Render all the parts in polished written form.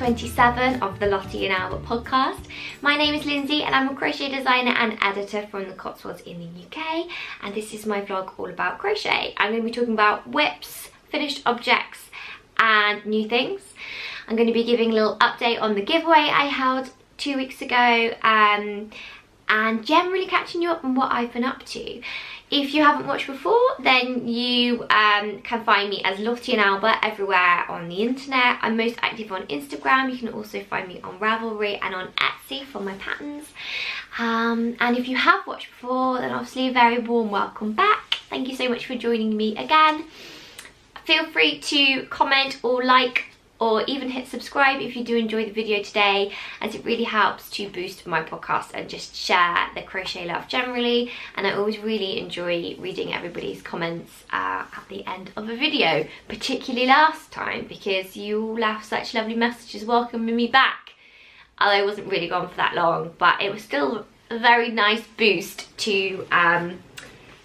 27 of the Lottie and Albert podcast. My name is Lindsay and I'm a crochet designer and editor from the Cotswolds in the UK, and this is my vlog all about crochet. I'm going to be talking about whips, finished objects and new things. I'm going to be giving a little update on the giveaway I held 2 weeks ago and generally catching you up on what I've been up to. If you haven't watched before, then you can find me as Lottie and Albert everywhere on the internet. I'm most active on Instagram. You can also find me on Ravelry and on Etsy for my patterns. And if you have watched before, then obviously a very warm welcome back. Thank you so much for joining me again. Feel free to comment or like or even hit subscribe if you do enjoy the video today, as it really helps to boost my podcast and just share the crochet love generally. And I always really enjoy reading everybody's comments at the end of a video, particularly last time, because you all left such lovely messages welcoming me back. Although I wasn't really gone for that long, but it was still a very nice boost to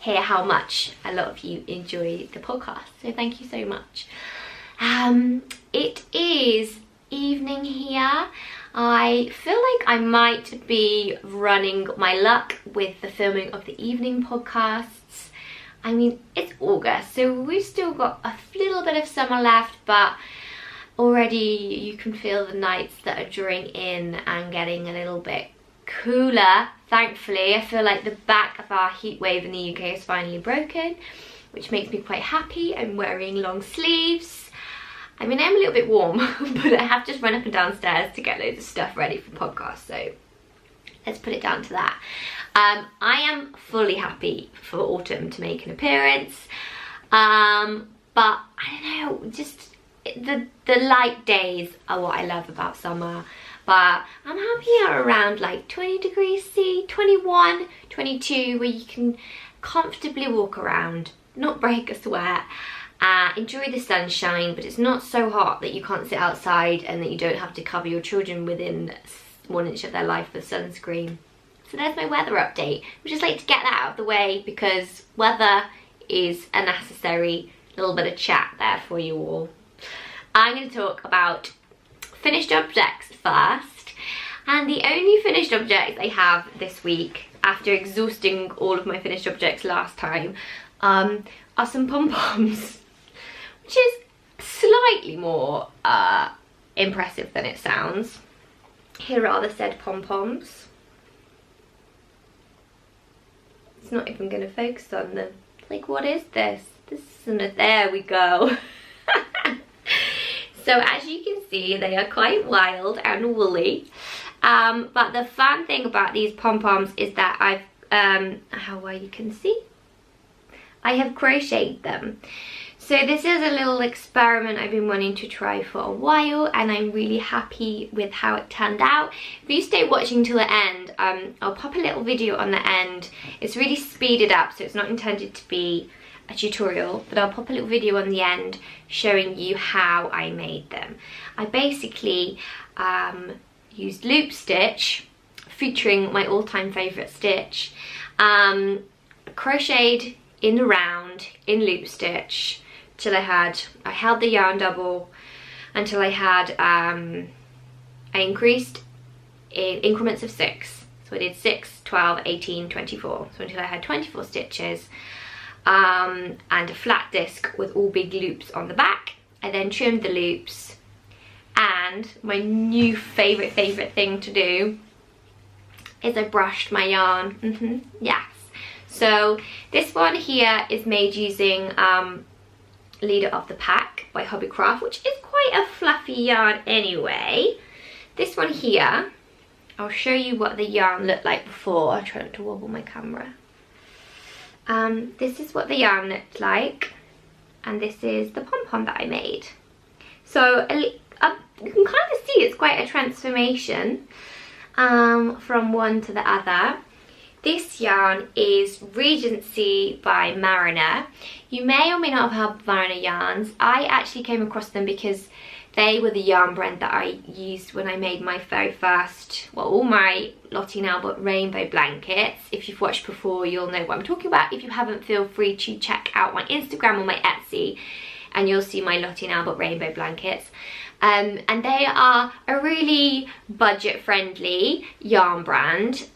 hear how much a lot of you enjoy the podcast, so thank you so much. It is evening here. I feel like I might be running my luck with the filming of the evening podcasts. I mean, it's August, so we've still got a little bit of summer left, but already you can feel the nights that are drawing in and getting a little bit cooler. Thankfully, I feel like the back of our heat wave in the UK is finally broken, which makes me quite happy. I'm wearing long sleeves. I mean, I'm a little bit warm, but I have just run up and downstairs to get loads of stuff ready for podcast, so let's put it down to that. I am fully happy for autumn to make an appearance, but I don't know, just the light days are what I love about summer. But I'm happier around like 20 degrees C, 21, 22, where you can comfortably walk around, not break a sweat. Enjoy the sunshine, but it's not so hot that you can't sit outside and that you don't have to cover your children within 1 inch of their life with sunscreen. So there's my weather update. I just like to get that out of the way because weather is a necessary little bit of chat there for you all. I'm going to talk about finished objects first, and the only finished objects I have this week, after exhausting all of my finished objects last time, are some Pom Poms, which is slightly more impressive than it sounds. Here are the said Pom Poms. It's not even going to focus on them. Like, what is this? This isn't a... There we go. So as you can see, they are quite wild and woolly. But the fun thing about these Pom Poms is that I've, how well you can see, I have crocheted them. So this is a little experiment I've been wanting to try for a while, and I'm really happy with how it turned out. If you stay watching till the end, I'll pop a little video on the end. It's really speeded up, so it's not intended to be a tutorial, but I'll pop a little video on the end showing you how I made them. I basically used loop stitch, featuring my all-time favourite stitch, crocheted in the round in loop stitch till I held the yarn double until I had I increased in increments of 6, so I did 6, 12, 18, 24, so until I had 24 stitches, and a flat disc with all big loops on the back. I then trimmed the loops, and my new favourite thing to do is I brushed my yarn. Yes. So this one here is made using Leader of the Pack by Hobbycraft, which is quite a fluffy yarn anyway. This one here, I'll show you what the yarn looked like before. I'll try not to wobble my camera. This is what the yarn looked like, and this is the pom-pom that I made. So you can kind of see it's quite a transformation from one to the other. This yarn is Regency by Mariner. You may or may not have heard of Mariner yarns. I actually came across them because they were the yarn brand that I used when I made my very first, well, all my Lottie and Albert rainbow blankets. If you've watched before, you'll know what I'm talking about. If you haven't, feel free to check out my Instagram or my Etsy and you'll see my Lottie and Albert rainbow blankets. and they are a really budget friendly yarn brand.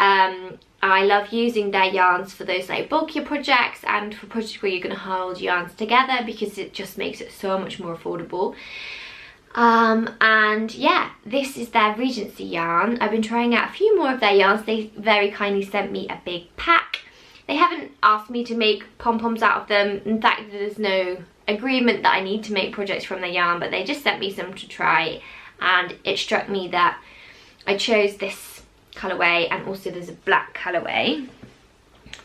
I love using their yarns for those like bulkier projects and for projects where you're going to hold yarns together, because it just makes it so much more affordable. And yeah, this is their Regency yarn. I've been trying out a few more of their yarns. They very kindly sent me a big pack. They haven't asked me to make pom-poms out of them. In fact, there's no agreement that I need to make projects from their yarn, but they just sent me some to try, and it struck me that I chose this colourway, and also there's a black colourway.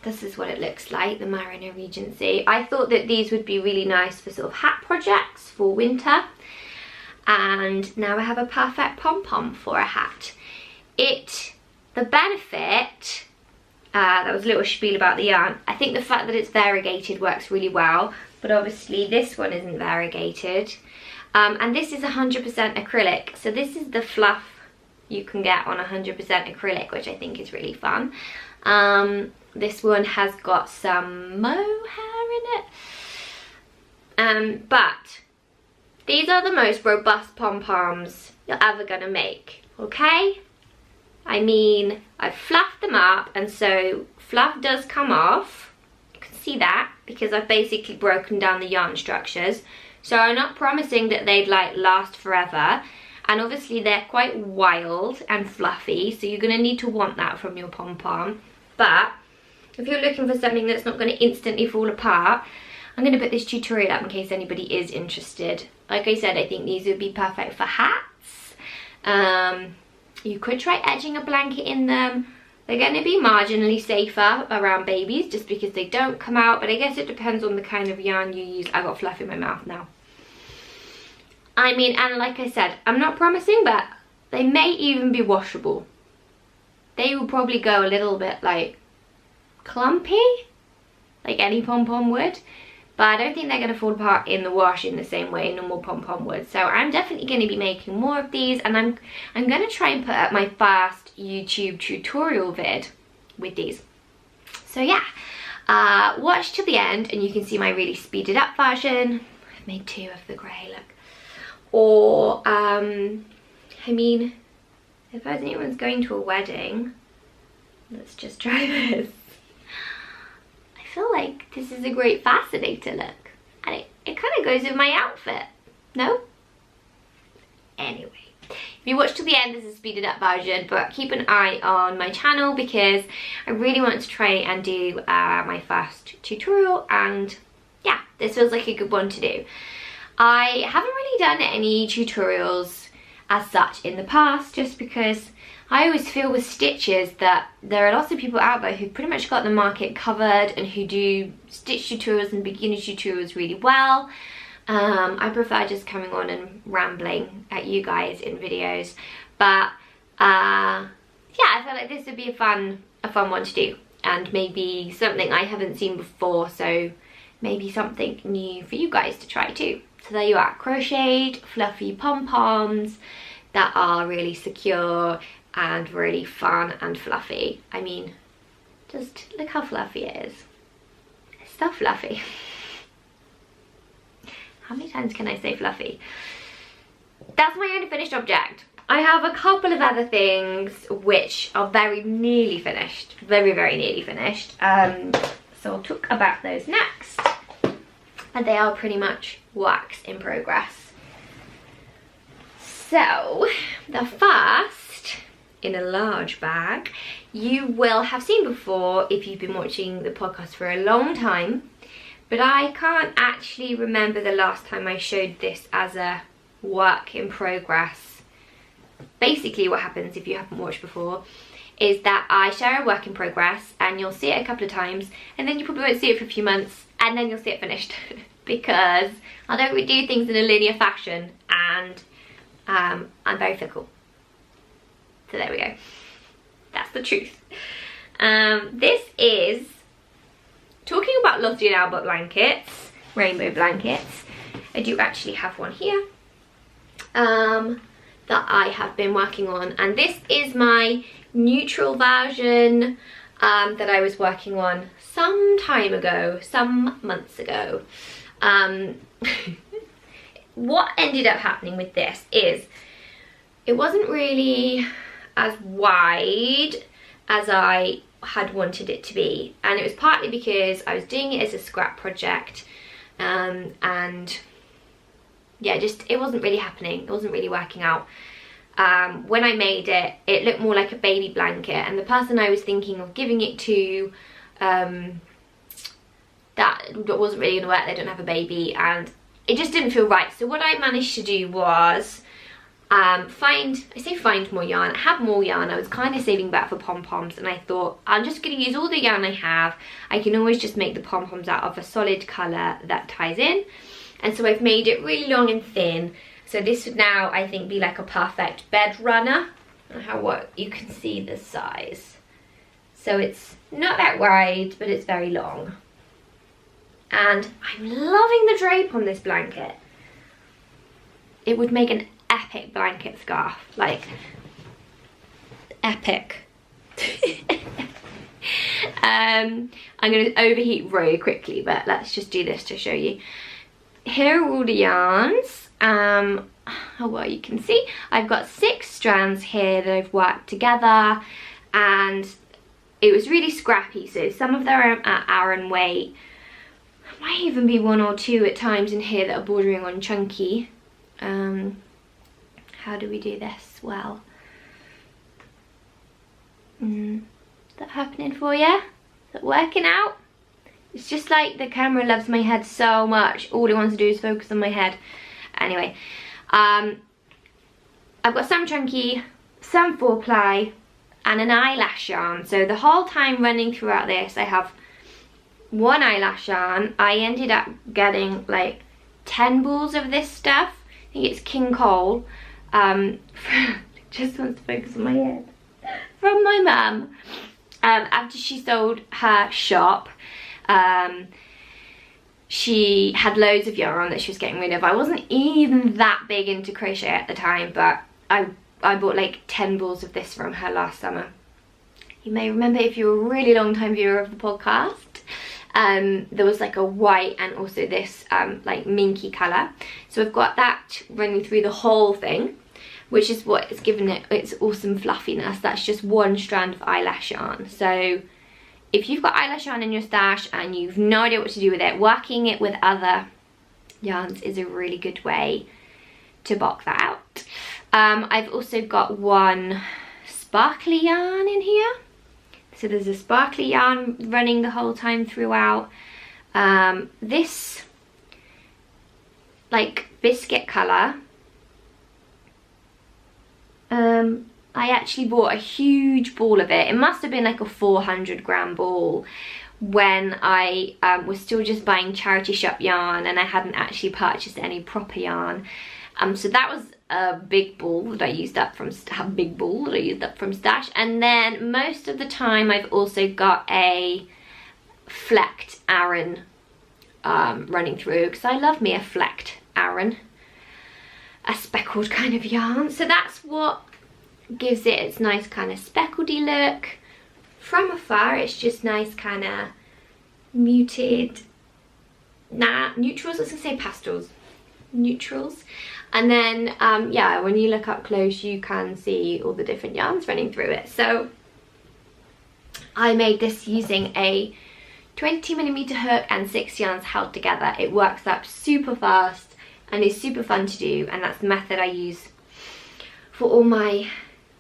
This is what it looks like, the Mariner Regency. I thought that these would be really nice for sort of hat projects for winter, and now I have a perfect pom-pom for a hat. The benefit, that was a little spiel about the yarn. I think the fact that it's variegated works really well, but obviously this one isn't variegated. And this is 100% acrylic, so this is the fluff you can get on 100% acrylic, which I think is really fun. This one has got some mohair in it. But these are the most robust pom-poms you're ever gonna make, okay? I mean, I've fluffed them up, and so fluff does come off. You can see that because I've basically broken down the yarn structures. So I'm not promising that they'd like last forever. And obviously they're quite wild and fluffy, so you're gonna need to want that from your pom-pom. But if you're looking for something that's not gonna instantly fall apart, I'm gonna put this tutorial up in case anybody is interested. Like I said, I think these would be perfect for hats. You could try edging a blanket in them. They're gonna be marginally safer around babies just because they don't come out, but I guess it depends on the kind of yarn you use. I got fluff in my mouth now. I mean, and like I said, I'm not promising, but they may even be washable. They will probably go a little bit like clumpy, like any pom-pom would, but I don't think they're going to fall apart in the wash in the same way normal pom-pom would. So I'm definitely going to be making more of these, and I'm going to try and put up my first YouTube tutorial vid with these. So yeah, watch till the end and you can see my really speeded up version. I've made 2 of the grey look. Or, I mean, if anyone's going to a wedding, let's just try this. I feel like this is a great fascinator look. And it kind of goes with my outfit, no? Anyway, if you watch till the end, this is a speeded up version, but keep an eye on my channel because I really want to try and do my first tutorial, and yeah, this feels like a good one to do. I haven't really done any tutorials as such in the past, just because I always feel with stitches that there are lots of people out there who've pretty much got the market covered and who do stitch tutorials and beginner tutorials really well. I prefer just coming on and rambling at you guys in videos, but yeah, I feel like this would be a fun one to do, and maybe something I haven't seen before, so maybe something new for you guys to try too. So there you are, crocheted fluffy pom-poms that are really secure and really fun and fluffy. I mean, just look how fluffy it is. It's so fluffy. How many times can I say fluffy? That's my only finished object. I have a couple of other things which are very nearly finished. Very, very nearly finished. So I'll talk about those next. And they are pretty much works in progress. So, the first, in a large bag, you will have seen before if you've been watching the podcast for a long time, but I can't actually remember the last time I showed this as a work in progress. Basically what happens if you haven't watched before is that I share a work in progress and you'll see it a couple of times, and then you probably won't see it for a few months, and then you'll see it finished. Because I don't do things in a linear fashion, and I'm very fickle. So there we go. That's the truth. This is talking about Lottie and Albert blankets, rainbow blankets. I do actually have one here that I have been working on, and this is my neutral version that I was working on some time ago, some months ago. what ended up happening with this is it wasn't really as wide as I had wanted it to be, and it was partly because I was doing it as a scrap project, and yeah, just it wasn't really happening, it wasn't really working out. When I made it, it looked more like a baby blanket, and the person I was thinking of giving it to, that wasn't really gonna work. They don't have a baby, and it just didn't feel right. So what I managed to do was find more yarn. I had more yarn. I was kind of saving back for Pom Poms, and I thought I'm just going to use all the yarn I have. I can always just make the Pom Poms out of a solid colour that ties in. And so I've made it really long and thin. So this would now, I think, be like a perfect bed runner. What you can see the size. So it's not that wide, but it's very long. And I'm loving the drape on this blanket. It would make an epic blanket scarf, like epic. I'm going to overheat really quickly, but let's just do this to show you. Here are all the yarns. Well, you can see I've got 6 strands here that I've worked together, and it was really scrappy, so some of them are Aran weight. There might even be 1 or 2 at times in here that are bordering on chunky. How do we do this well? Is that happening for you? Is that working out? It's just like the camera loves my head so much. All it wants to do is focus on my head. Anyway, I've got some chunky, some 4-ply, and an eyelash yarn. So the whole time running throughout this, I have 1 eyelash yarn. I ended up getting like 10 balls of this stuff. I think it's King Cole. Just wants to focus on my head. From my mum. After she sold her shop, she had loads of yarn that she was getting rid of. I wasn't even that big into crochet at the time, but I bought like 10 balls of this from her last summer. You may remember, if you're a really long time viewer of the podcast, there was like a white and also this like minky colour. So I've got that running through the whole thing, which is what it's given it its awesome fluffiness. That's just 1 strand of eyelash yarn. So if you've got eyelash yarn in your stash and you've no idea what to do with it, working it with other yarns is a really good way to bulk that out. I've also got 1 sparkly yarn in here. So there's a sparkly yarn running the whole time throughout. This like biscuit colour, I actually bought a huge ball of it. It must have been like a 400-gram ball when I was still just buying charity shop yarn, and I hadn't actually purchased any proper yarn. So that was a big ball that I used up from stash. And then most of the time I've also got a flecked Aran running through, because I love me a flecked Aran, a speckled kind of yarn. So that's what gives it its nice kind of speckledy look. From afar it's just nice kind of muted, neutrals. I was gonna say pastels, neutrals. And then yeah, when you look up close you can see all the different yarns running through it. So I made this using a 20mm hook and 6 yarns held together. It works up super fast and is super fun to do, and that's the method I use for all my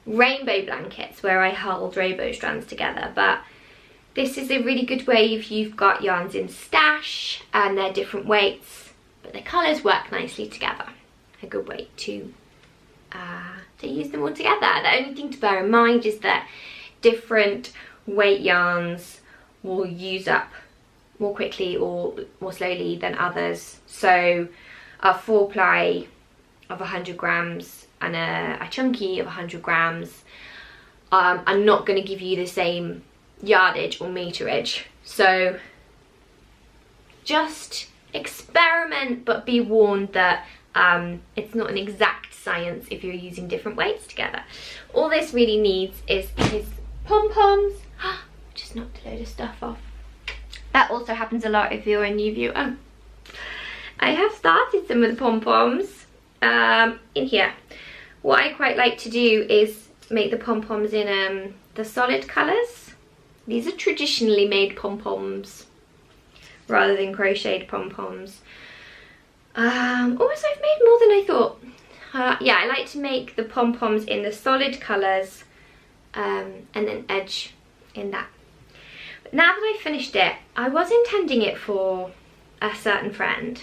rainbow blankets where I hold rainbow strands together. But this is a really good way if you've got yarns in stash and they're different weights, but the colours work nicely together. A good way to use them all together. The only thing to bear in mind is that different weight yarns will use up more quickly or more slowly than others. So a 4-ply of 100 grams and a chunky of 100 grams are not going to give you the same yardage or meterage. So just experiment, but be warned that it's not an exact science if you're using different weights together. All this really needs is his Pom Poms. Just knocked a load of stuff off. That also happens a lot if you're a new viewer. I have started some of the pom-poms in here. What I quite like to do is make the pom-poms in the solid colours. These are traditionally made pom-poms rather than crocheted pom-poms. So I've made more than I thought. Yeah, I like to make the pom-poms in the solid colours and then edge in that. But now that I've finished it, I was intending it for a certain friend,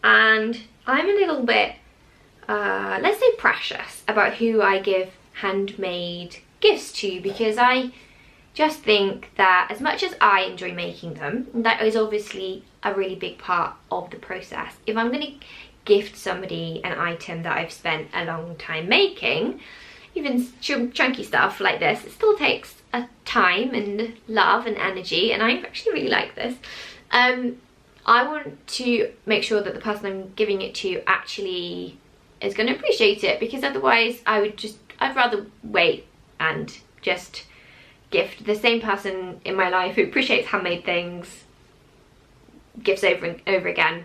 and I'm a little bit, let's say, precious about who I give handmade gifts to, because I just think that as much as I enjoy making them, that is obviously a really big part of the process. If I'm going to gift somebody an item that I've spent a long time making, even chunky stuff like this, it still takes a time and love and energy, and I actually really like this. I want to make sure that the person I'm giving it to actually is going to appreciate it, because otherwise I'd rather wait and just gift the same person in my life who appreciates handmade things gifts over and over again.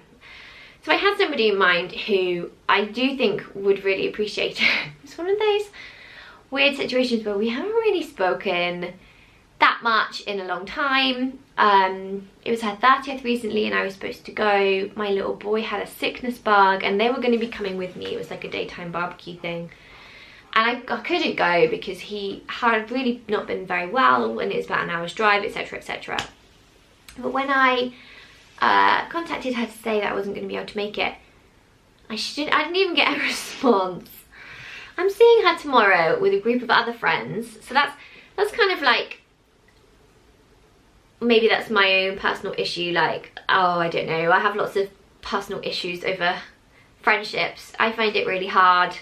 So I had somebody in mind who I do think would really appreciate it. It's one of those weird situations where we haven't really spoken that much in a long time. It was her 30th recently and I was supposed to go. My little boy had a sickness bug and they were going to be coming with me. It was like a daytime barbecue thing. And I couldn't go because he had really not been very well and it was about an hour's drive, etc, etc. But when I contacted her to say that I wasn't going to be able to make it, I didn't even get a response. I'm seeing her tomorrow with a group of other friends, so that's kind of like, maybe that's my own personal issue, like, oh, I don't know, I have lots of personal issues over friendships. I find it really hard.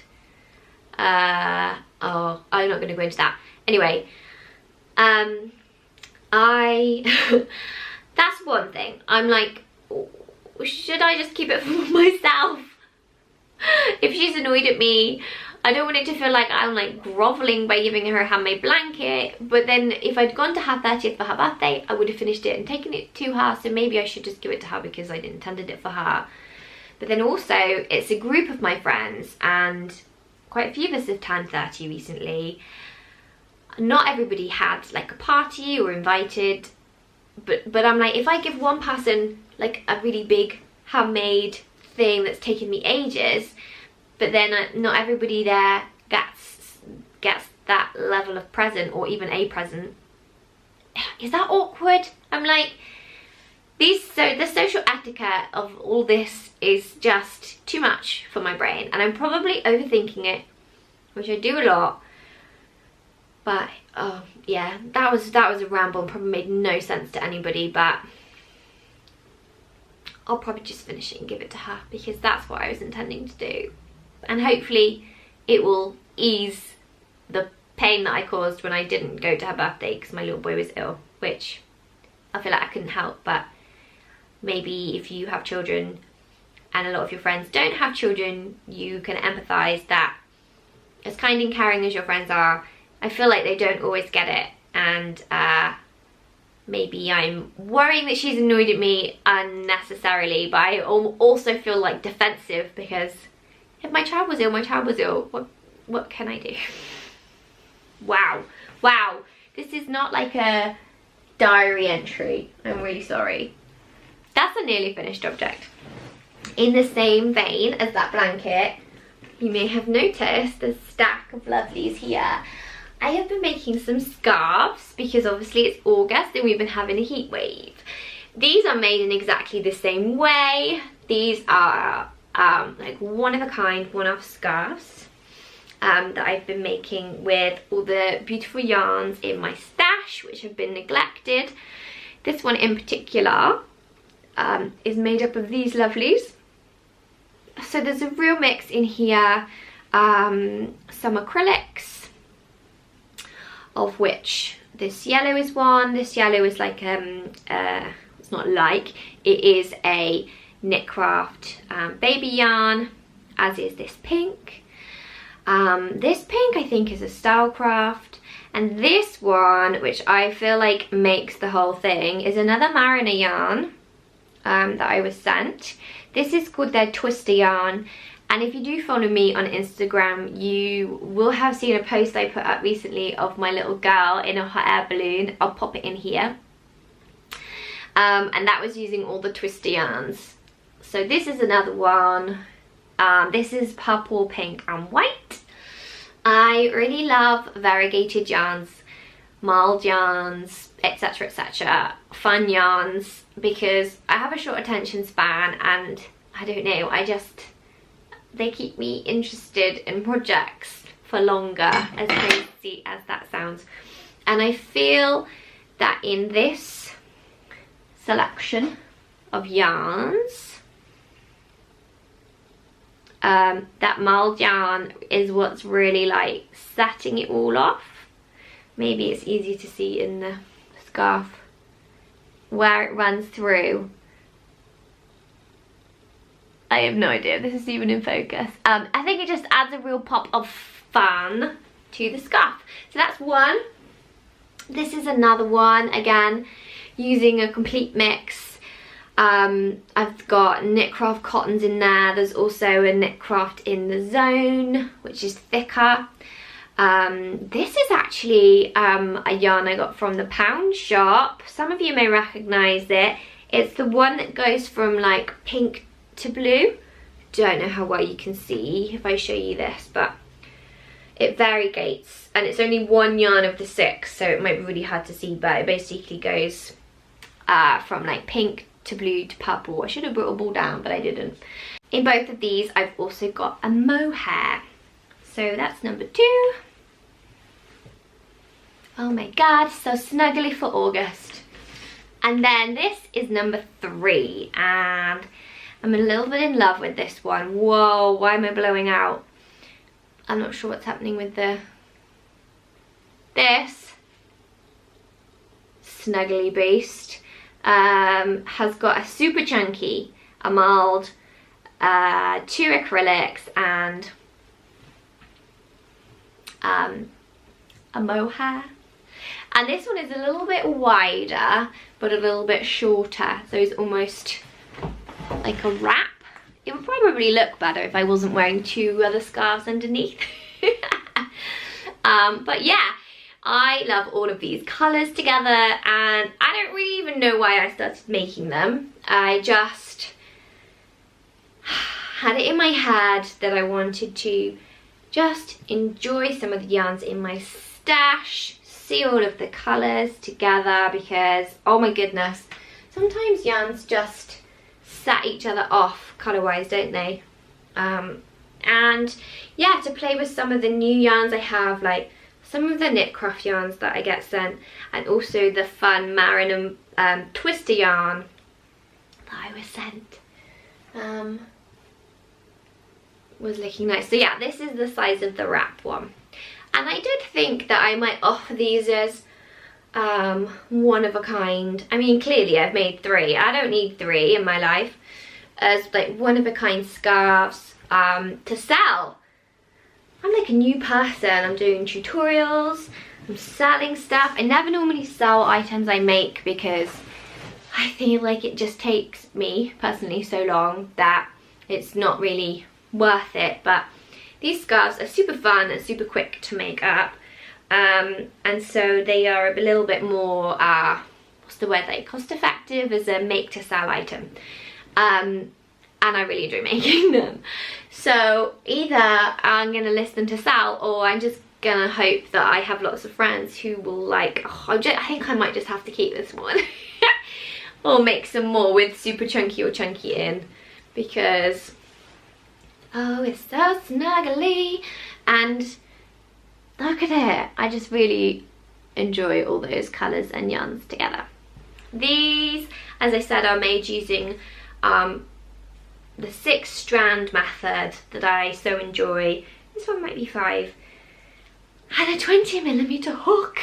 Oh, I'm not going to go into that. Anyway, that's one thing. I'm like, should I just keep it for myself? If she's annoyed at me, I don't want it to feel like I'm like groveling by giving her a handmade blanket. But then if I'd gone to her 30th for her birthday, I would have finished it and taken it to her. So maybe I should just give it to her because I'd intended it for her. But then also, it's a group of my friends and quite a few of us have turned 30 recently. Not everybody had like a party or invited. But I'm like, if I give one person like a really big handmade thing that's taken me ages, but then not everybody there gets that level of present or even a present, is that awkward? I'm like, the social etiquette of all this is just too much for my brain, and I'm probably overthinking it, which I do a lot. But oh yeah, that was a ramble and probably made no sense to anybody, but I'll probably just finish it and give it to her because that's what I was intending to do. And hopefully it will ease the pain that I caused when I didn't go to her birthday because my little boy was ill, which I feel like I couldn't help. But maybe if you have children and a lot of your friends don't have children, you can empathise that as kind and caring as your friends are, I feel like they don't always get it. And maybe I'm worrying that she's annoyed at me unnecessarily, but I also feel like defensive because if my child was ill, my child was ill. What can I do? Wow. This is not like a diary entry. I'm really sorry. That's a nearly finished object. In the same vein as that blanket, you may have noticed the stack of lovelies here. I have been making some scarves because obviously it's August and we've been having a heat wave. These are made in exactly the same way. These are like one of a kind, one-off scarves that I've been making with all the beautiful yarns in my stash, which have been neglected. This one in particular is made up of these lovelies. So there's a real mix in here. Some acrylics, of which this yellow is one. This yellow is like it's not like, it is a Knitcraft baby yarn, as is this pink. This pink I think is a Stylecraft, and this one, which I feel like makes the whole thing, is another Mariner yarn. that I was sent. This is called their Twister yarn, and if you do follow me on Instagram, you will have seen a post I put up recently of my little girl in a hot air balloon. I'll pop it in here. And that was using all the Twister yarns. So this is another one. This is purple, pink and white. I really love variegated yarns, mild yarns, etc, etc, fun yarns, because I have a short attention span and I don't know, they keep me interested in projects for longer, as crazy as that sounds. And I feel that in this selection of yarns, that mild yarn is what's really like setting it all off. Maybe it's easy to see in the scarf where it runs through. I have no idea if this is even in focus. I think it just adds a real pop of fun to the scarf. So that's one. This is another one, again, using a complete mix. I've got Knitcraft cottons in there. There's also a Knitcraft in the Zone, which is thicker. This is actually a yarn I got from the Pound shop. Some of you may recognise it. It's the one that goes from like pink to blue. Don't know how well you can see if I show you this, but it variegates, and it's only one yarn of the 6, so it might be really hard to see, but it basically goes from like pink to blue to purple. I should have brought a ball down, but I didn't. In both of these, I've also got a mohair. So that's number 2. Oh my god, so snuggly for August. And then this is number 3, and I'm a little bit in love with this one. Whoa, why am I blowing out? I'm not sure what's happening with this snuggly beast. Has got a super chunky, a mild, 2 acrylics and a mohair. And this one is a little bit wider but a little bit shorter, so it's almost like a wrap. It would probably look better if I wasn't wearing 2 other scarves underneath. But yeah, I love all of these colours together, and I don't really even know why I started making them. I just had it in my head that I wanted to just enjoy some of the yarns in my stash, see all of the colours together, because oh my goodness, sometimes yarns just set each other off colour wise, don't they? And yeah, to play with some of the new yarns I have, like some of the Knitcraft yarns that I get sent, and also the fun Marin and Twister yarn that I was sent, was looking nice. So yeah, this is the size of the wrap one, and I did think that I might offer these as one of a kind. I mean, clearly I've made 3. I don't need 3 in my life. As like one of a kind scarves to sell. I'm like a new person. I'm doing tutorials, I'm selling stuff. I never normally sell items I make because I feel like it just takes me personally so long that it's not really worth it. But these scarves are super fun and super quick to make up, and so they are a little bit more what's the word, like cost effective as a make to sell item. And I really enjoy making them. So either I'm gonna list them to sell, or I'm just gonna hope that I have lots of friends who will like, oh, I think I might just have to keep this one. Or make some more with super chunky or chunky in, because oh, it's so snuggly, and look at it. I just really enjoy all those colours and yarns together. These, as I said, are made using the 6 strand method that I so enjoy. This one might be 5. And a 20mm hook.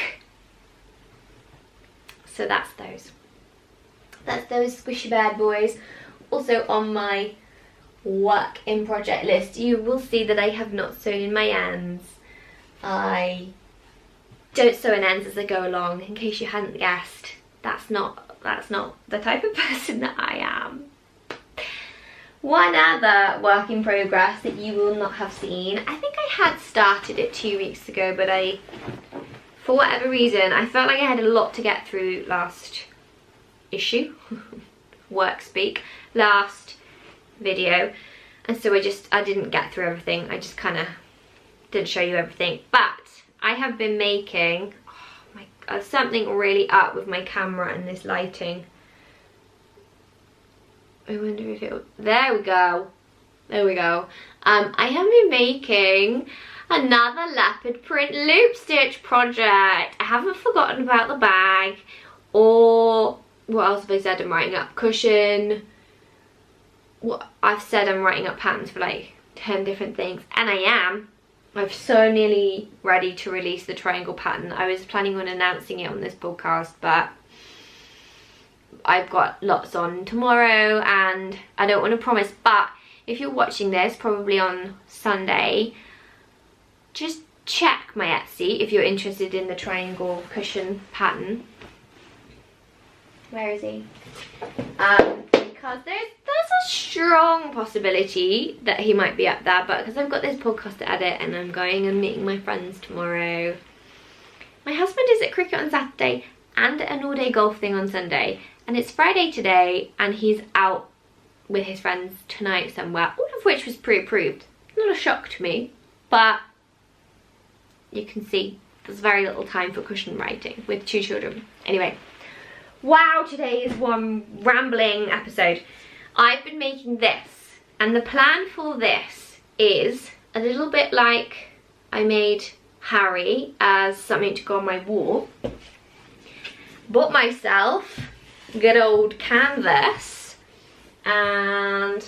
So that's those. That's those squishy bad boys. Also on my work in project list, you will see that I have not sewn in my ends. I don't sew in ends as I go along, in case you hadn't guessed. That's not that's not the type of person that I am. One other work in progress that you will not have seen, I think I had started it 2 weeks ago, but for whatever reason, I felt like I had a lot to get through last issue, work speak, last video, and so I didn't get through everything. I just kind of didn't show you everything, but I have been making, oh my God, something really up with my camera and this lighting. I wonder if it'll, there we go. I have been making another leopard print loop stitch project. I haven't forgotten about the bag, or what else have I said? I'm writing up cushion. What I've said, I'm writing up patterns for like 10 different things, and I'm so nearly ready to release the triangle pattern. I was planning on announcing it on this podcast, but I've got lots on tomorrow and I don't want to promise. But if you're watching this probably on Sunday, just check my Etsy if you're interested in the triangle cushion pattern. Where is he? Because there's a strong possibility that he might be up there, but because I've got this podcast to edit and I'm going and meeting my friends tomorrow. My husband is at cricket on Saturday and an all-day golf thing on Sunday, and it's Friday today and he's out with his friends tonight somewhere, all of which was pre-approved. Not a shock to me, but you can see there's very little time for cushion writing with 2 children. Anyway, wow, today is one rambling episode. I've been making this, and the plan for this is a little bit like I made Harry as something to go on my wall. Bought myself good old canvas, and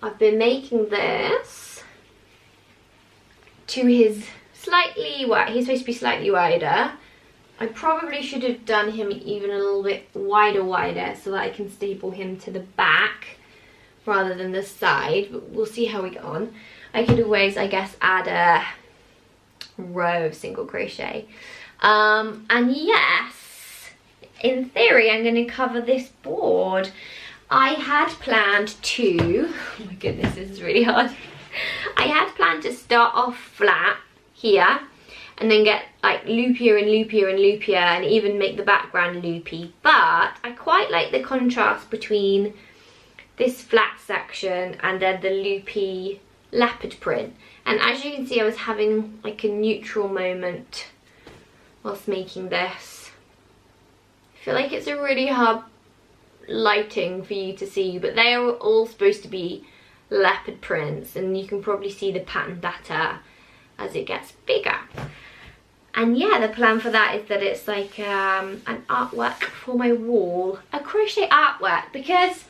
I've been making this to his slightly wide, he's supposed to be slightly wider. I probably should have done him even a little bit wider so that I can staple him to the back rather than the side, but we'll see how we get on. I could always, I guess, add a row of single crochet. And yes, in theory, I'm going to cover this board. I had planned to, oh my goodness, this is really hard. I had planned to start off flat here and then get like loopier and loopier and loopier and even make the background loopy. But I quite like the contrast between this flat section and then the loopy leopard print. And as you can see, I was having like a neutral moment whilst making this. I feel like it's a really hard lighting for you to see, but they are all supposed to be leopard prints, and you can probably see the pattern better as it gets bigger. And yeah, the plan for that is that it's like an artwork for my wall, a crochet artwork, because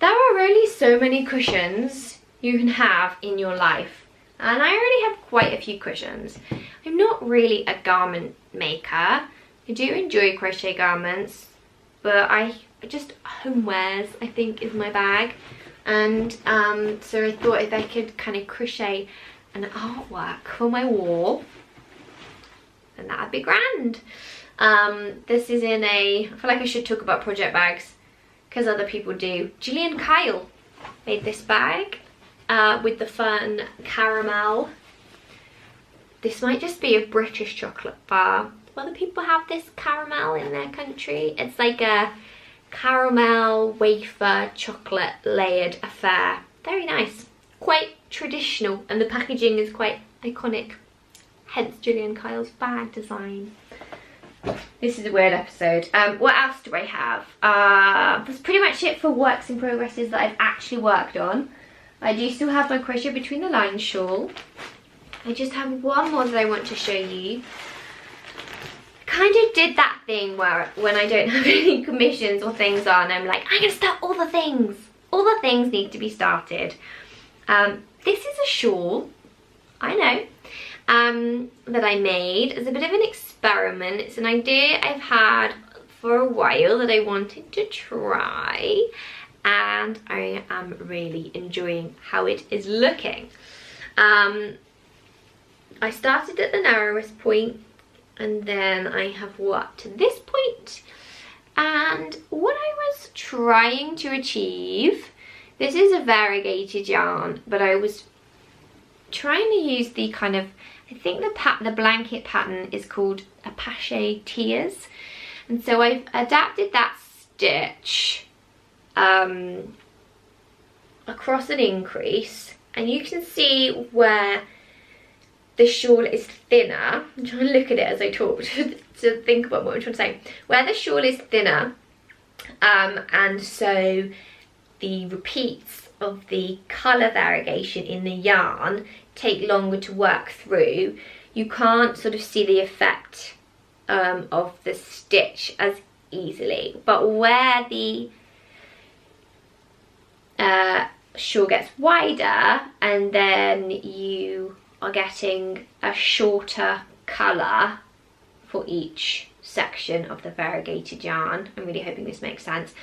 there are only so many cushions you can have in your life, and I already have quite a few cushions. I'm not really a garment maker. I do enjoy crochet garments, but I just homewares, I think, is my bag. And so I thought if I could kind of crochet an artwork for my wall, then that'd be grand. This is in a, I feel like I should talk about project bags because other people do. Gillian Kyle made this bag with the fun caramel. This might just be a British chocolate bar. Do other people have this caramel in their country? It's like a caramel wafer chocolate layered affair. Very nice. Quite traditional, and the packaging is quite iconic. Hence Gillian Kyle's bag design. This is a weird episode. What else do I have? That's pretty much it for works in progresses that I've actually worked on. I do still have my crochet between the lines shawl. I just have one more that I want to show you. Kind of did that thing where when I don't have any commissions or things on, I'm like, I'm gonna start all the things. All the things need to be started. This is a shawl, I know, that I made as a bit of an experiment. It's an idea I've had for a while that I wanted to try, and I am really enjoying how it is looking. I started at the narrowest point, and then I have worked to this point, And what I was trying to achieve, this is a variegated yarn, but I was trying to use the kind of, I think the blanket pattern is called Apache Tears. And so I've adapted that stitch across an increase, and you can see where the shawl is thinner. I'm trying to look at it as I talk to think about what I'm trying to say. Where the shawl is thinner, and so the repeats of the colour variegation in the yarn take longer to work through, you can't sort of see the effect of the stitch as easily. But where the shawl gets wider, and then you are getting a shorter colour for each section of the variegated yarn. I'm really hoping this makes sense.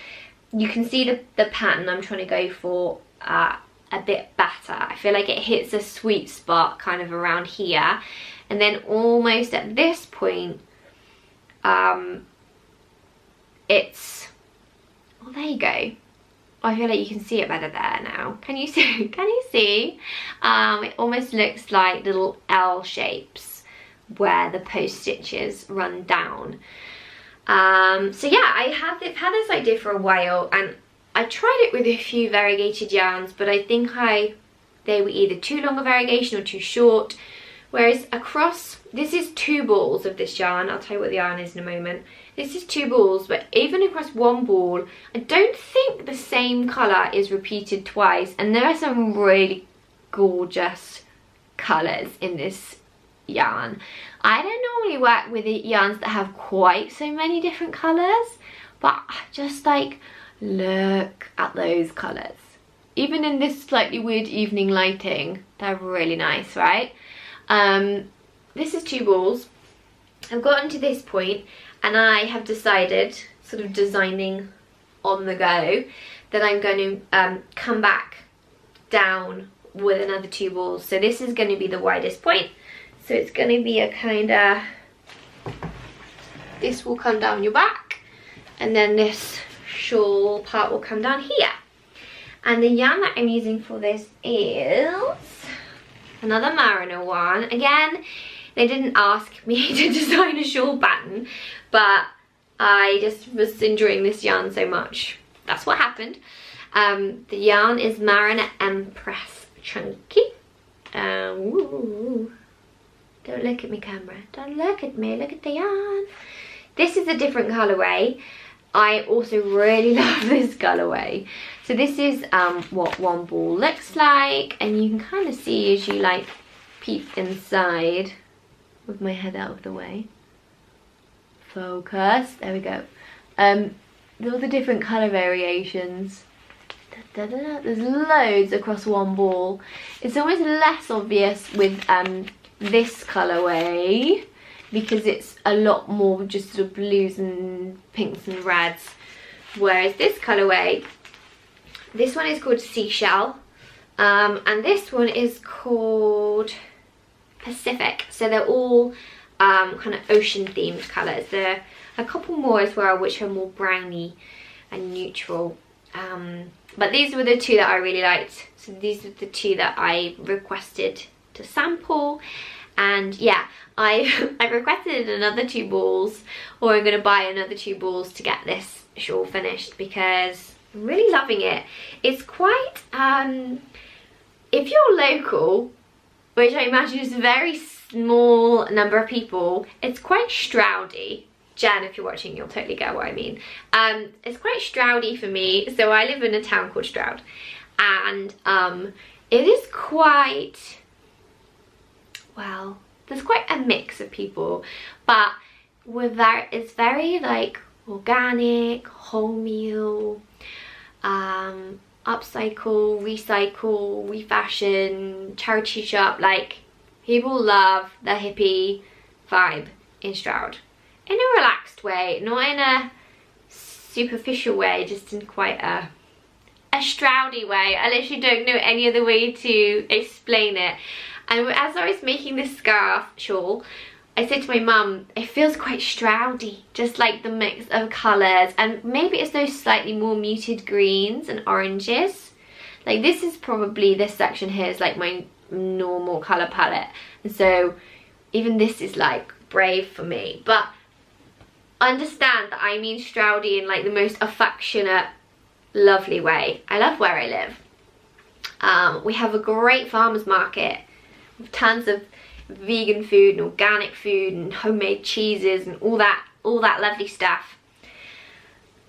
You can see the pattern I'm trying to go for a bit better. I feel like it hits a sweet spot kind of around here, and then almost at this point it's, well, there you go. I feel like you can see it better there now. Can you see? Can you see? It almost looks like little L shapes where the post stitches run down. So yeah, I've had this idea for a while, and I tried it with a few variegated yarns, but I think they were either too long a variegation or too short. Whereas across, this is 2 balls of this yarn. I'll tell you what the yarn is in a moment. This is 2 balls, but even across 1 ball, I don't think the same colour is repeated twice. And there are some really gorgeous colours in this yarn. I don't normally work with yarns that have quite so many different colours, but just like, look at those colours. Even in this slightly weird evening lighting, they're really nice, right? This is 2 balls. I've gotten to this point and I have decided, sort of designing on the go, that I'm going to come back down with another 2 balls. So this is going to be the widest point. So it's going to be a kind of, this will come down your back, and then this shawl part will come down here. And the yarn that I'm using for this is another Mariner one. Again, they didn't ask me to design a shawl pattern, but I just was enjoying this yarn so much. That's what happened. The yarn is Mariner Empress Chunky. Ooh. Don't look at me, camera. Don't look at me. Look at the yarn. This is a different colourway. I also really love this colourway. So this is what 1 ball looks like, and you can kind of see as you like peep inside with my head out of the way. Focus. There we go. All the different colour variations. There's loads across 1 ball. It's almost less obvious with this colourway, because it's a lot more just sort of blues and pinks and reds, whereas this colourway, this one is called Seashell, and this one is called Pacific. So they're all kind of ocean themed colours. There are a couple more as well which are more browny and neutral, but these were the 2 that I really liked. So these are the 2 that I requested to sample. And yeah, I requested another 2 balls, or I'm going to buy another 2 balls to get this shawl finished, because I'm really loving it. It's quite, if you're local, which I imagine is a very small number of people, it's quite Stroudy. Jen, if you're watching, you'll totally get what I mean. It's quite Stroudy for me. So I live in a town called Stroud, and it is quite, well, there's quite a mix of people, but it's very like organic, wholemeal, upcycle, recycle, refashion, charity shop. Like, people love the hippie vibe in Stroud in a relaxed way, not in a superficial way, just in quite a Stroudy way. I literally don't know any other way to explain it. And as I was making this scarf shawl, I said to my mum, it feels quite Stroudy, just like the mix of colours, and maybe it's those slightly more muted greens and oranges. Like this is probably, this section here is like my normal colour palette, and so even this is like brave for me, but understand that I mean Stroudy in like the most affectionate, lovely way. I love where I live. We have a great farmers market with tons of vegan food and organic food and homemade cheeses and all that lovely stuff.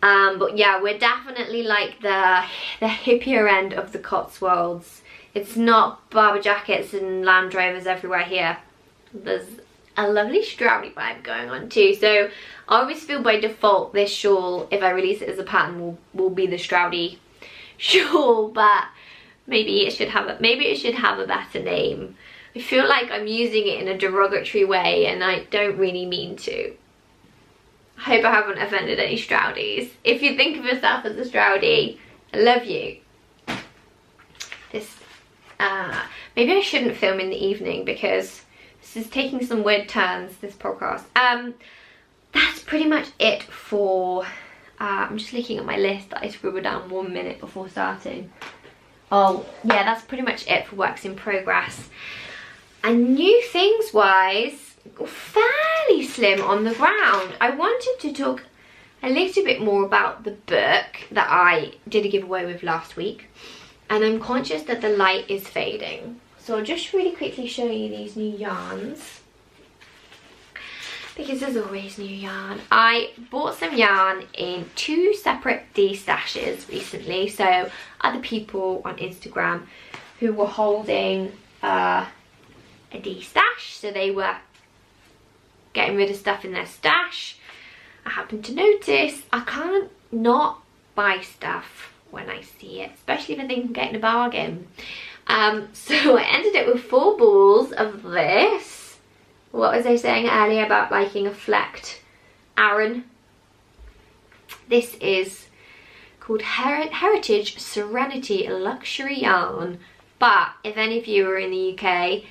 But yeah, we're definitely like the hippier end of the Cotswolds. It's not Barber jackets and Land Rovers everywhere here. There's a lovely Stroudy vibe going on too. So I always feel by default this shawl, if I release it as a pattern, will be the Stroudy shawl, but maybe it should have a better name. I feel like I'm using it in a derogatory way and I don't really mean to. I hope I haven't offended any Stroudies. If you think of yourself as a Stroudy, I love you. This, maybe I shouldn't film in the evening because this is taking some weird turns, this podcast. That's pretty much it for, I'm just looking at my list that I scribbled down 1 minute before starting. Oh, yeah, that's pretty much it for works in progress. And new things wise, fairly slim on the ground. I wanted to talk a little bit more about the book that I did a giveaway with last week. And I'm conscious that the light is fading. So I'll just really quickly show you these new yarns. Because there's always new yarn. I bought some yarn in 2 separate D-stashes recently. So other people on Instagram who were holding a D-stash, so they were getting rid of stuff in their stash. I happened to notice I can't not buy stuff when I see it, especially if I think I'm getting a bargain. So I ended up with 4 balls of this. What was I saying earlier about liking a flecked Aran? This is called Heritage Serenity Luxury Yarn, but if any of you are in the UK,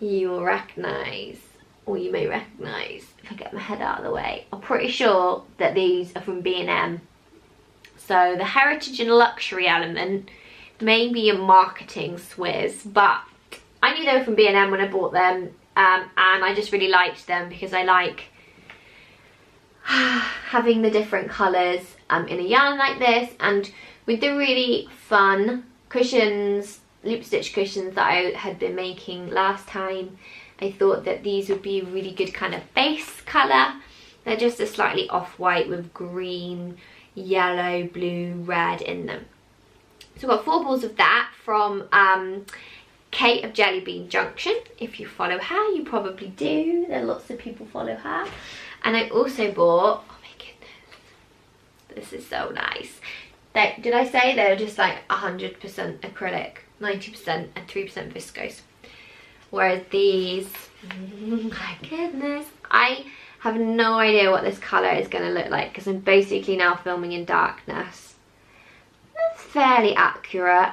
you will recognise, or you may recognise, if I get my head out of the way, I'm pretty sure that these are from B&M. So the heritage and luxury element may be a marketing swizz, but I knew they were from B&M when I bought them, and I just really liked them because I like having the different colours in a yarn like this, and with the really fun cushions, loop stitch cushions that I had been making last time, I thought that these would be a really good kind of base colour. They're just a slightly off-white with green, yellow, blue, red in them. So I've got 4 balls of that from Kate of Jellybean Junction. If you follow her, you probably do. There are lots of people follow her. And I also bought, oh my goodness, this is so nice. Did I say they're just like 100% acrylic, 90% and 3% viscose? Whereas these, my goodness, I have no idea what this colour is going to look like because I'm basically now filming in darkness. That's fairly accurate.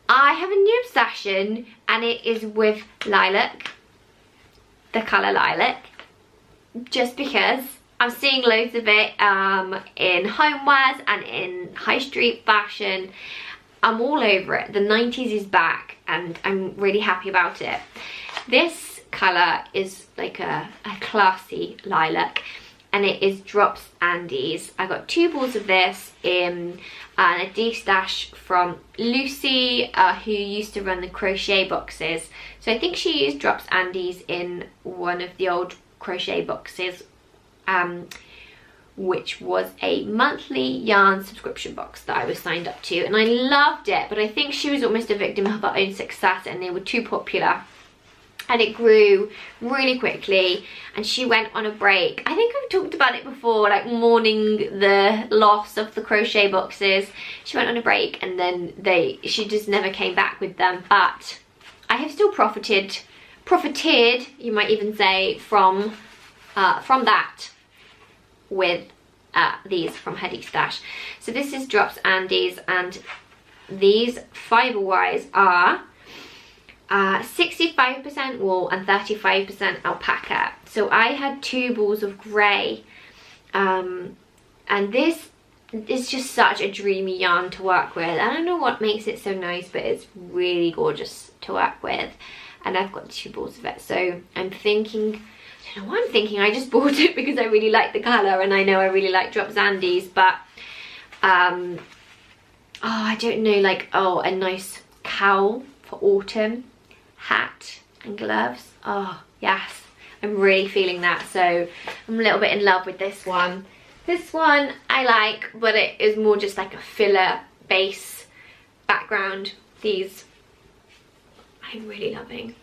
I have a new obsession and it is with lilac, the colour lilac, just because I'm seeing loads of it in homewares and in high street fashion. I'm all over it. The 90s is back and I'm really happy about it. This colour is like a classy lilac and it is Drops Andes. I got 2 balls of this in a D-stash from Lucy, who used to run the crochet boxes. So I think she used Drops Andes in one of the old crochet boxes, which was a monthly yarn subscription box that I was signed up to, and I loved it, but I think she was almost a victim of her own success and they were too popular and it grew really quickly and she went on a break. I think I've talked about it before, like mourning the loss of the crochet boxes. She went on a break and then she just never came back with them, but I have still profited, you might even say, from that with these from Hedy Stash. So this is Drops Andes and these fibre wise are 65% wool and 35% alpaca. So I had 2 balls of grey, and this is just such a dreamy yarn to work with. I don't know what makes it so nice, but it's really gorgeous to work with, and I've got 2 balls of it. So I'm thinking, I don't know what I'm thinking, I just bought it because I really like the colour, and I know I really like Drop Zandies, but oh, I don't know, like, oh, a nice cowl for autumn, hat and gloves. Oh yes, I'm really feeling that. So I'm a little bit in love with this one. This one I like, but it is more just like a filler base background. These I'm really loving.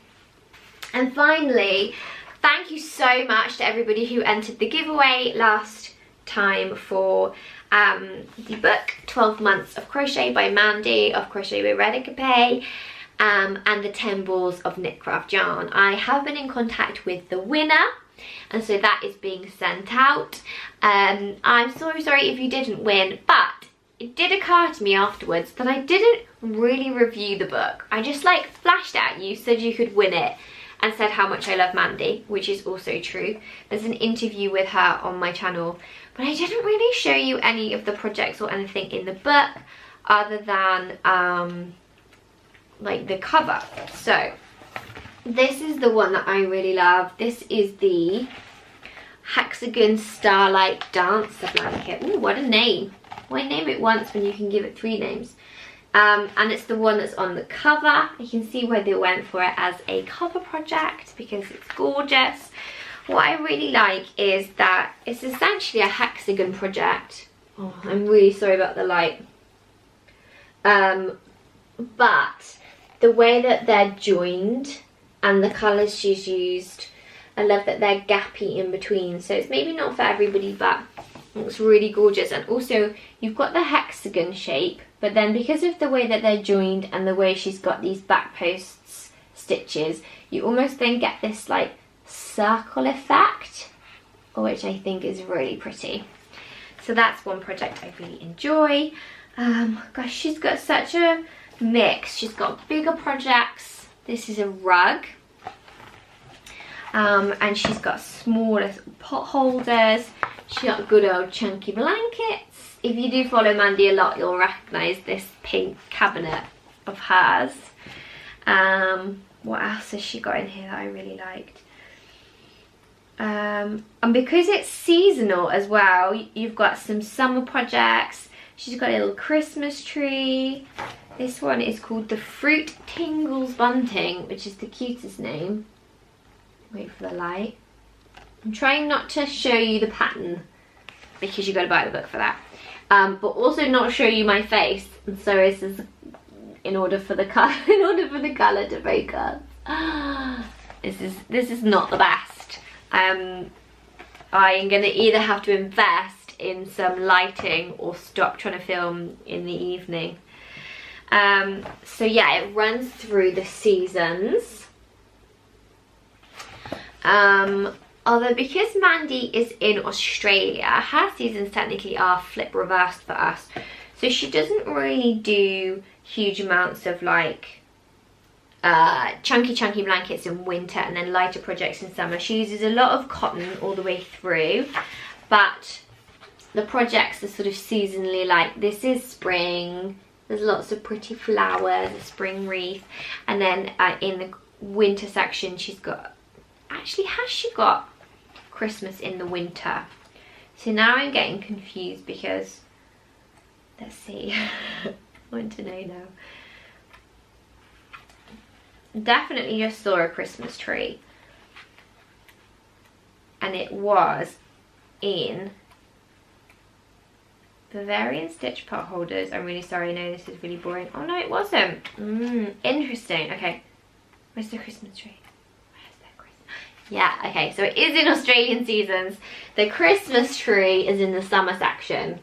And finally, thank you so much to everybody who entered the giveaway last time for the book 12 Months of Crochet by Mandy of Crochet with Red Cape, and the 10 balls of Knitcraft yarn. I have been in contact with the winner, and so that is being sent out. I'm so sorry if you didn't win, but it did occur to me afterwards that I didn't really review the book. I just like flashed at you, said you could win it, and said how much I love Mandy, which is also true. There's an interview with her on my channel, but I didn't really show you any of the projects or anything in the book other than like the cover. So this is the one that I really love. This is the Hexagon Starlight Dancer blanket. Ooh, what a name. Why name it once when you can give it 3 names? And it's the one that's on the cover. You can see why they went for it as a cover project because it's gorgeous. What I really like is that it's essentially a hexagon project. Oh, I'm really sorry about the light. But the way that they're joined and the colours she's used, I love that they're gappy in between. So it's maybe not for everybody, but it's really gorgeous. And also you've got the hexagon shape, but then because of the way that they're joined and the way she's got these back posts stitches, you almost then get this like circle effect, which I think is really pretty. So that's one project I really enjoy. Gosh, she's got such a mix. She's got bigger projects. This is a rug. And she's got smaller pot holders. She's got good old chunky blankets. If you do follow Mandy a lot, you'll recognise this pink cabinet of hers. What else has she got in here that I really liked? And because it's seasonal as well, you've got some summer projects. She's got a little Christmas tree. This one is called the Fruit Tingles Bunting, which is the cutest name. Wait for the light. I'm trying not to show you the pattern because you've got to buy the book for that. But also not show you my face. And so this is in order for the colour to focus. This is not the best. I am gonna either have to invest in some lighting or stop trying to film in the evening. So yeah, it runs through the seasons. Although because Mandy is in Australia, her seasons technically are flip reversed for us. So she doesn't really do huge amounts of like chunky blankets in winter and then lighter projects in summer. She uses a lot of cotton all the way through, but the projects are sort of seasonally, like this is spring. There's lots of pretty flowers, a spring wreath, and then in the winter section she's got, actually has she got Christmas in the winter? So now I'm getting confused because, let's see, I want to know now. Definitely just saw a Christmas tree, and it was in Bavarian stitch pot holders. I'm really sorry, I know this is really boring. Oh no, it wasn't. Interesting. Okay, where's the Christmas tree? Where's the Christmas? Yeah, okay, so it is in Australian seasons. The Christmas tree is in the summer section.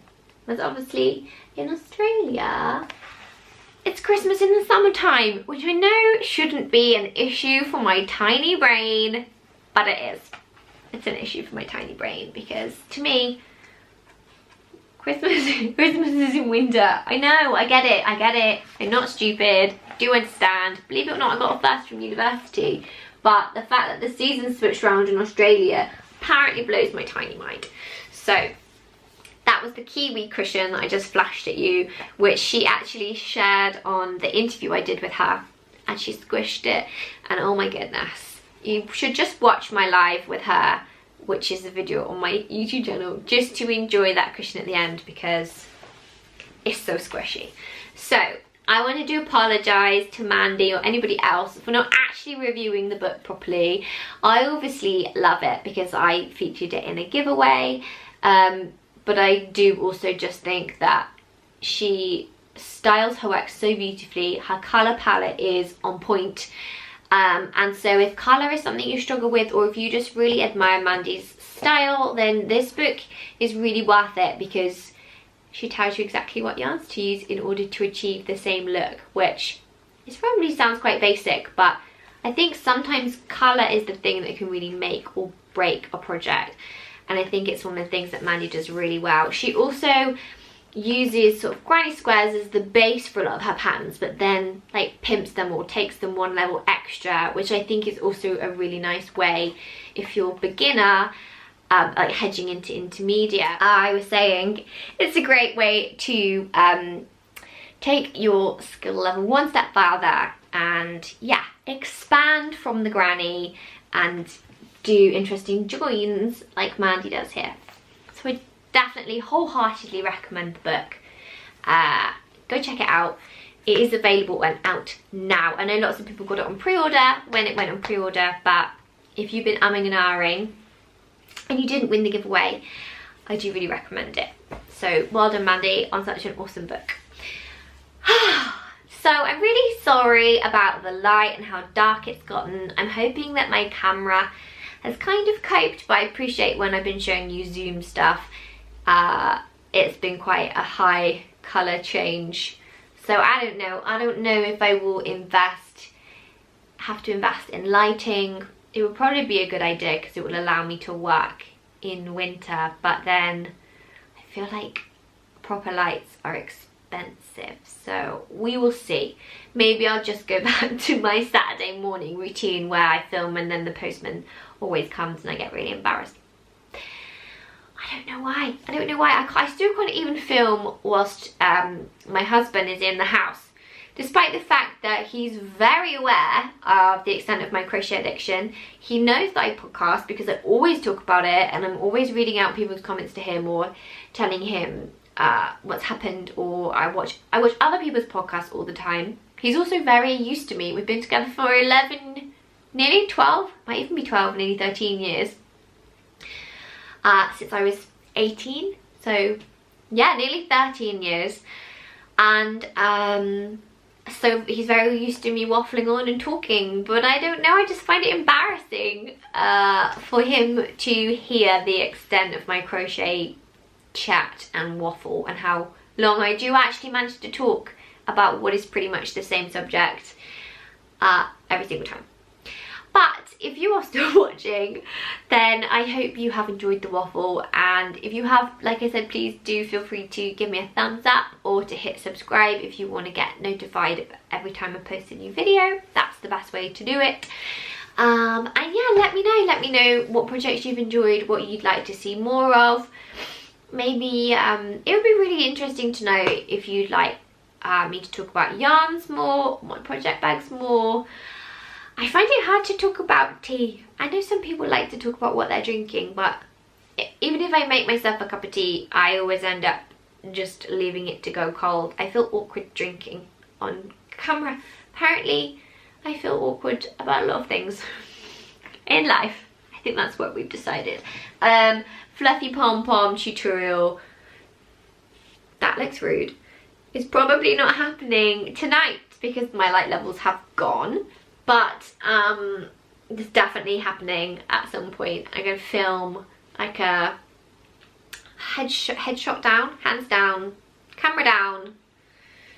But obviously in Australia it's Christmas in the summertime, which I know shouldn't be an issue for my tiny brain, but it is. It's an issue for my tiny brain because to me, Christmas is in winter. I know, I get it. I'm not stupid. I do understand. Believe it or not, I got a first from university. But the fact that the seasons switched around in Australia apparently blows my tiny mind. So that was the kiwi cushion that I just flashed at you, which she actually shared on the interview I did with her, and she squished it, and oh my goodness, you should just watch my live with her, which is a video on my YouTube channel, just to enjoy that cushion at the end, because it's so squishy. So I want to apologise to Mandy or anybody else for not actually reviewing the book properly. I obviously love it because I featured it in a giveaway, but I do also just think that she styles her work so beautifully. Her colour palette is on point. And so if colour is something you struggle with, or if you just really admire Mandy's style, then this book is really worth it, because she tells you exactly what yarns to use in order to achieve the same look, which it probably sounds quite basic, but I think sometimes colour is the thing that can really make or break a project. And I think it's one of the things that Mandy does really well. She also uses sort of granny squares as the base for a lot of her patterns, but then like pimps them or takes them one level extra, which I think is also a really nice way if you're a beginner, like hedging into intermediate. I was saying it's a great way to take your skill level one step further and yeah, expand from the granny and do interesting joins like Mandy does here. So I definitely wholeheartedly recommend the book. Go check it out. It is available and out now. I know lots of people got it on pre-order when it went on pre-order, but if you've been umming and ahhing and you didn't win the giveaway, I do really recommend it. So well done, Mandy, on such an awesome book. So I'm really sorry about the light and how dark it's gotten. I'm hoping that my camera has kind of coped, but I appreciate when I've been showing you Zoom stuff, it's been quite a high colour change. So I don't know if I will have to invest in lighting. It would probably be a good idea because it will allow me to work in winter, but then I feel like proper lights are expensive, so we will see. Maybe I'll just go back to my Saturday morning routine where I film and then the postman always comes and I get really embarrassed. I don't know why. I still can't even film whilst my husband is in the house, despite the fact that he's very aware of the extent of my crochet addiction. He knows that I podcast because I always talk about it, and I'm always reading out people's comments to him or telling him what's happened, or I watch other people's podcasts all the time. He's also very used to me. We've been together for 11, nearly 12, might even be 12, nearly 13 years. Since I was 18, so yeah, nearly 13 years. And so he's very used to me waffling on and talking, but I don't know, I just find it embarrassing for him to hear the extent of my crochet chat and waffle, and how long I do actually manage to talk about what is pretty much the same subject every single time. But if you are still watching, then I hope you have enjoyed the waffle, and if you have, like I said, please do feel free to give me a thumbs up or to hit subscribe if you want to get notified every time I post a new video. That's the best way to do it. And yeah, let me know what projects you've enjoyed, what you'd like to see more of. Maybe it would be really interesting to know if you'd like me to talk about yarns more, my project bags more. I find it hard to talk about tea. I know some people like to talk about what they're drinking, but even if I make myself a cup of tea, I always end up just leaving it to go cold. I feel awkward drinking on camera. Apparently, I feel awkward about a lot of things in life. I think that's what we've decided. Fluffy Pom Pom tutorial. That looks rude. It's probably not happening tonight because my light levels have gone. But it's definitely happening at some point. I'm going to film like a headshot down, hands down, camera down,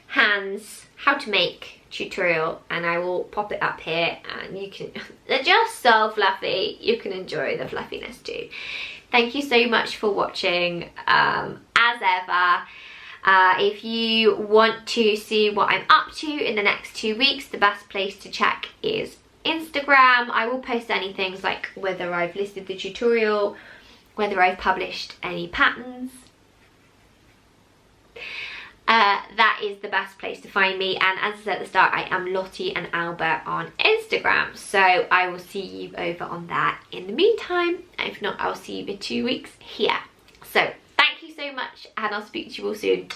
hands, how to make tutorial, and I will pop it up here, and you can, they're just so fluffy, you can enjoy the fluffiness too. Thank you so much for watching. As as ever. If you want to see what I'm up to in the next 2 weeks, the best place to check is Instagram. I will post any things like whether I've listed the tutorial, whether I've published any patterns. That is the best place to find me, and as I said at the start, I am Lottie and Albert on Instagram, so I will see you over on that in the meantime. If not, I'll see you in 2 weeks here. So thank you so much, and I'll speak to you all soon.